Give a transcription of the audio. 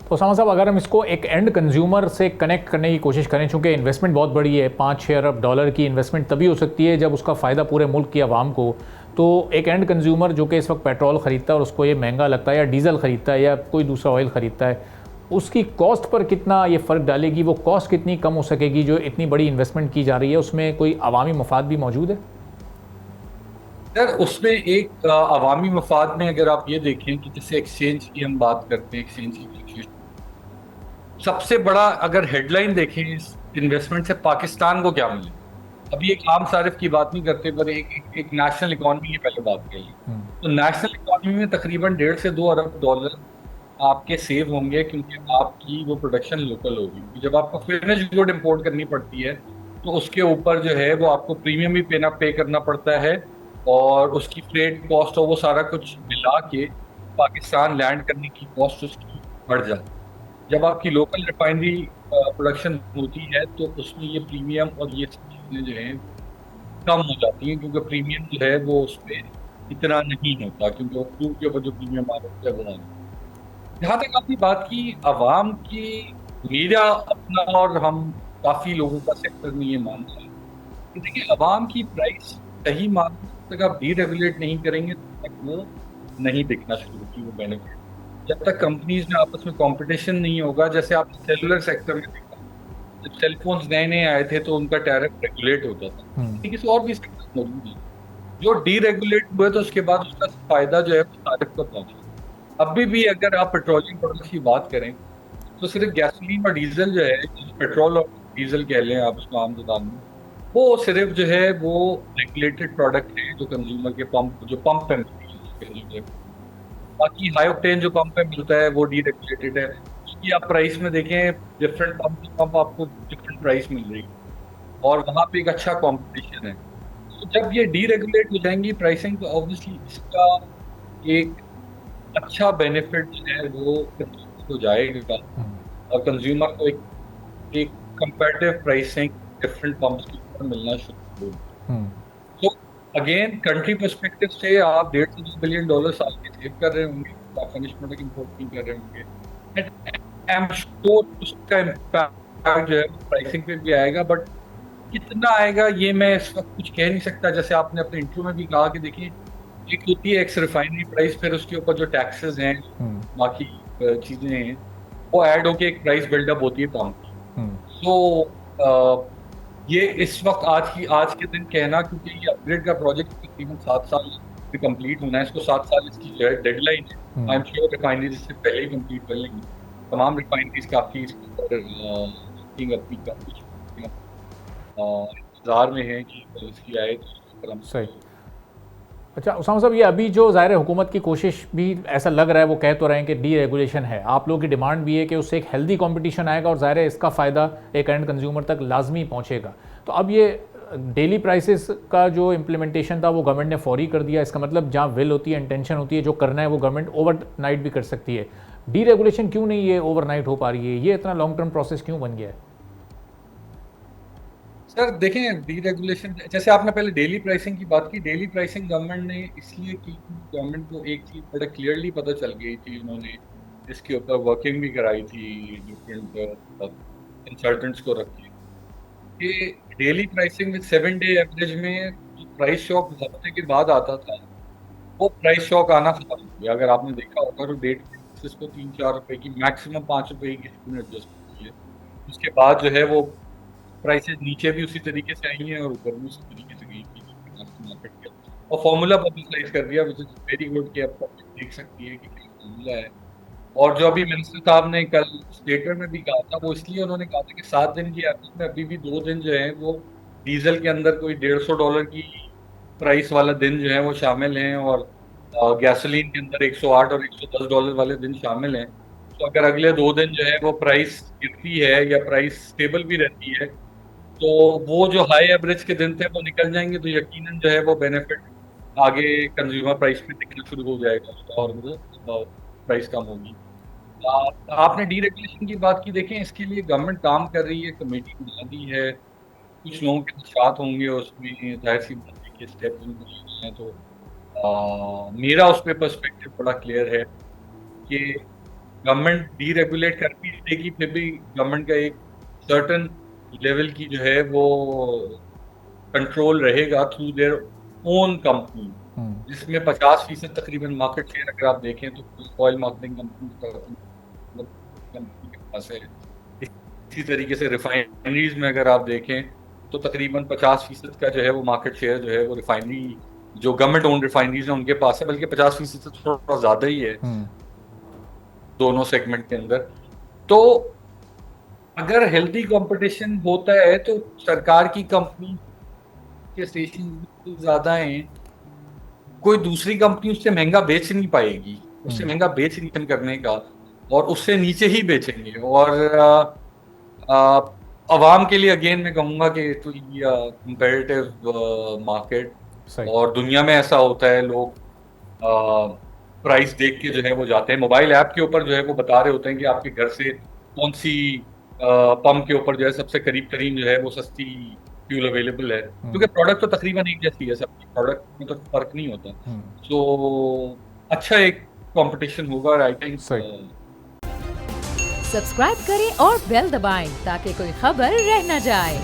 तो उसामा साहब, अगर हम इसको एक एंड कंज्यूमर से कनेक्ट करने की कोशिश करें, चूँकि इन्वेस्टमेंट बहुत बड़ी है, 5-6 अरब डॉलर की इन्वेस्टमेंट तभी हो सकती है जब उसका फ़ायदा पूरे मुल्क की आवाम को। तो एक एंड कंज्यूमर जो कि इस वक्त पेट्रोल ख़रीदता है और उसको ये महंगा लगता है, या डीजल ख़रीदता है, या कोई दूसरा ऑयल ख़रीदता है, उसकी कॉस्ट पर कितना ये फ़र्क डालेगी? वो कॉस्ट कितनी कम हो सकेगी जो इतनी बड़ी इन्वेस्टमेंट की जा रही है? उसमें कोई अवामी मफाद भी मौजूद है? सर उसमें एक अवामी मफाद में अगर आप ये देखें कि जैसे एक्सचेंज की हम बात करते हैं, एक्सचेंज की फ्लक्चुएशन सबसे बड़ा अगर हेडलाइन देखें इस इन्वेस्टमेंट से पाकिस्तान को क्या मिले। अभी एक आम सारिफ की बात नहीं करते, पर एक नेशनल इकॉनमी की पहले बात कर ली। तो नेशनल इकॉनमी में तकरीबन 1.5 से 2 अरब डॉलर आपके सेव होंगे, क्योंकि आपकी वो प्रोडक्शन लोकल होगी। क्योंकि जब आपको फिनिश गुड इंपोर्ट करनी पड़ती है तो उसके ऊपर जो है वो आपको प्रीमियम भी पे करना पड़ता है, और उसकी फ्रेट कॉस्ट और वो सारा कुछ मिला के पाकिस्तान लैंड करने की कॉस्ट उसकी बढ़ जाती है। जब आपकी लोकल रिफाइनरी प्रोडक्शन होती है तो उसमें ये प्रीमियम और ये सब चीजें जो है कम हो जाती हैं, क्योंकि प्रीमियम जो है वो उस पर इतना नहीं होता, क्योंकि वो क्रूड के ऊपर जो प्रीमियम आ रहा है वो नहीं। जहां तक आपने बात की आवाम की, मेरा अपना और हम काफी लोगों का सेक्टर में ये मानना है कि देखिए आवाम की प्राइस सही मानने जब तक आप डीरेगुलेट नहीं करेंगे तब तक वो नहीं दिखना शुरू होगी वो बेनिफिट। जब तक कंपनीज में आपस में कंपटीशन नहीं होगा, जैसे आपने सेलुलर सेक्टर में देखा, जब सेलफोन्स नए नए आए थे तो उनका टैरिफ रेगुलेट होता था। लेकिन किसी और भी सेक्टर मौजूद है जो डीरेगुलेट हुए तो उसके बाद उसका फायदा जो है वो तारिफ को पहुंचा। अभी भी अगर आप पेट्रोलियम प्रोडक्ट्स की बात करें तो सिर्फ गैसोलीन और डीजल जो है, पेट्रोल और डीजल कह लें आप उसको आम जुबान में, वो सिर्फ जो है वो रेगुलेटेड प्रोडक्ट है जो कंज्यूमर के पंप जो पंप पे मिलती है। बाकी हाई ऑक्टेन जो पंप पे मिलता है वो डीरेगुलेटेड है। उसकी आप प्राइस में देखें, डिफरेंट पंप आपको डिफरेंट प्राइस मिल रही है, और वहां पे एक अच्छा कंपटीशन है। तो जब ये डीरेगुलेट हो जाएंगी प्राइसिंग तो ऑब्वियसली इसका एक अच्छा बेनिफिट जो है वो कंज्यूमर को जाएगा, और कंज्यूमर को एक कंपेटिटिव प्राइसिंग डिफरेंट पंप्स के ऊपर मिलना शुरू होगी। तो अगेन कंट्री पर्सपेक्टिव से आप 1.5 से 2 बिलियन डॉलर साल के सेव कर रहे होंगे, आप फिनिश प्रोडक्ट इंपोर्ट नहीं कर रहे होंगे। आई एम श्योर उसका इम्पैक्ट जो है प्राइसिंग पे भी आएगा, बट कितना आएगा ये मैं इस वक्त कुछ कह नहीं सकता। जैसे आपने अपने इंट्रो में भी कहा कि देखिए एक होती है एक्स रिफाइनरी प्राइस, फिर उसके ऊपर जो टैक्सेस हैं, बाकी चीजें हैं, वो ऐड होके एक प्राइस बिल्डअप होती है पंप की। तो ये इस वक्त आज के दिन कहना, क्योंकि ये अपग्रेड का प्रोजेक्ट तकरीबन 7 साल में कंप्लीट होना है, इसको 7 साल इसकी जो है डेडलाइन है। आई एम श्योर रिफाइनरीज इससे पहले ही कंप्लीट कर लेंगी। तमाम रिफाइनरीज काफी इसके ऊपर अपनी काफी इंतजार में है कि इसकी आए तो इसके ऊपर हम सही। अच्छा उसामा साहब, ये अभी जो ज़ाहिर है हुकूमत की कोशिश भी ऐसा लग रहा है, वो कह तो रहे हैं कि डी रेगुलेशन है, आप लोगों की डिमांड भी है कि उससे एक हेल्दी कंपटीशन आएगा और ज़ाहिर है इसका फ़ायदा एक एंड कंज्यूमर तक लाजमी पहुंचेगा। तो अब ये डेली प्राइसेस का जो इम्प्लीमेंटेशन था वो गवर्नमेंट ने फौरी कर दिया। इसका मतलब जहाँ विल होती है, इंटेंशन होती है, जो करना है वो गवर्नमेंट ओवर नाइट भी कर सकती है। डी रेगुलेशन क्यों नहीं ये ओवर नाइट हो पा रही है? ये इतना लॉन्ग टर्म प्रोसेस क्यों बन गया है? सर देखें डीरेगुलेशन, जैसे आपने पहले डेली प्राइसिंग की बात की, डेली प्राइसिंग गवर्नमेंट ने इसलिए की, गवर्नमेंट को एक चीज बड़ा क्लियरली पता चल गई थी, उन्होंने इसके ऊपर वर्किंग भी कराई थी डिफरेंट कंसल्टेंट्स को रख के, कि daily pricing with 7 day average में जो प्राइस शॉक हफ्ते के बाद आता था, वो प्राइस शॉक आना खत्म हो गया। अगर आपने देखा होगा तो डेट को 3-4 रुपए की, मैक्सिमम 5 रुपए की किसी ने एडजस्ट की है। उसके बाद जो है वो प्राइसेस नीचे भी उसी तरीके से आई हैं और ऊपर भी उसी तरीके से गई थी मार्केट के, और फॉर्मूला पब्लिसाइज कर दिया, विच इज वेरी गुड कि अब पब्लिक देख सकती है कि क्या फॉर्मूला है। और जो अभी मिनिस्टर साहब ने कल स्टेटमेंट में भी कहा था, वो इसलिए उन्होंने कहा था कि 7 दिन की एवरेज में अभी भी 2 दिन जो है वो डीजल के अंदर कोई $150 की प्राइस वाला दिन जो है वो शामिल हैं, और गैसोलीन के अंदर 108 और $110 वाले दिन शामिल हैं। तो अगर अगले 2 दिन जो है वो प्राइस गिरती है या प्राइस स्टेबल भी रहती है, तो वो जो हाई एवरेज के दिन थे वो निकल जाएंगे, तो यकीनन जो है वो बेनिफिट आगे कंज्यूमर प्राइस पे दिखना शुरू हो जाएगा उसका, और वो प्राइस कम होगी। आपने डीरेगुलेशन की बात की, देखें इसके लिए गवर्नमेंट काम कर रही है, कमेटी बना दी है, कुछ लोगों के साथ होंगे उसमें, जाहिर सी बात है कि स्टेप्स उनको लेने हैं। तो मेरा उस पर पर्सपेक्टिव बड़ा क्लियर है कि गवर्नमेंट डीरेगुलेट कर भी देगी, फिर भी गवर्नमेंट का एक सर्टन लेवल की जो है वो कंट्रोल रहेगा थ्रू देयर ओन कंपनी, जिसमें 50% तकरीबन मार्केट शेयर अगर आप देखें तो ऑयल मार्केटिंग कंपनी के पास है। इसी तरीके से रिफाइनरीज में अगर आप देखें तो तकरीबन 50% का जो है वो मार्केट शेयर जो है वो रिफाइनरी जो गवर्नमेंट ओन रिफाइनरीज है उनके पास है, बल्कि 50% से थोड़ा ज्यादा ही है दोनों सेगमेंट के अंदर। तो अगर हेल्दी कंपटीशन होता है तो सरकार की कंपनी के स्टेशन ज्यादा हैं, कोई दूसरी कंपनी उससे महंगा बेच नहीं पाएगी, उससे महंगा बेच नहीं करने का, और उससे नीचे ही बेचेंगे। और अवाम के लिए अगेन मैं कहूंगा कि तो ये कंपेरेटिव मार्केट, सही। और दुनिया में ऐसा होता है, लोग प्राइस देख के जो है वो जाते हैं, मोबाइल ऐप के ऊपर जो है वो बता रहे होते हैं कि आपके घर से कौन सी पंप के ऊपर जो है सबसे करीब तरीन जो है वो सस्ती फ्यूल अवेलेबल है, क्योंकि प्रोडक्ट तो तकरीबन एक जैसी है, सबकी प्रोडक्ट में तो फर्क नहीं होता। तो अच्छा एक कंपटीशन होगा, और आई थिंक सही। सब्सक्राइब करें और बेल दबाएं ताकि कोई खबर रह न जाए।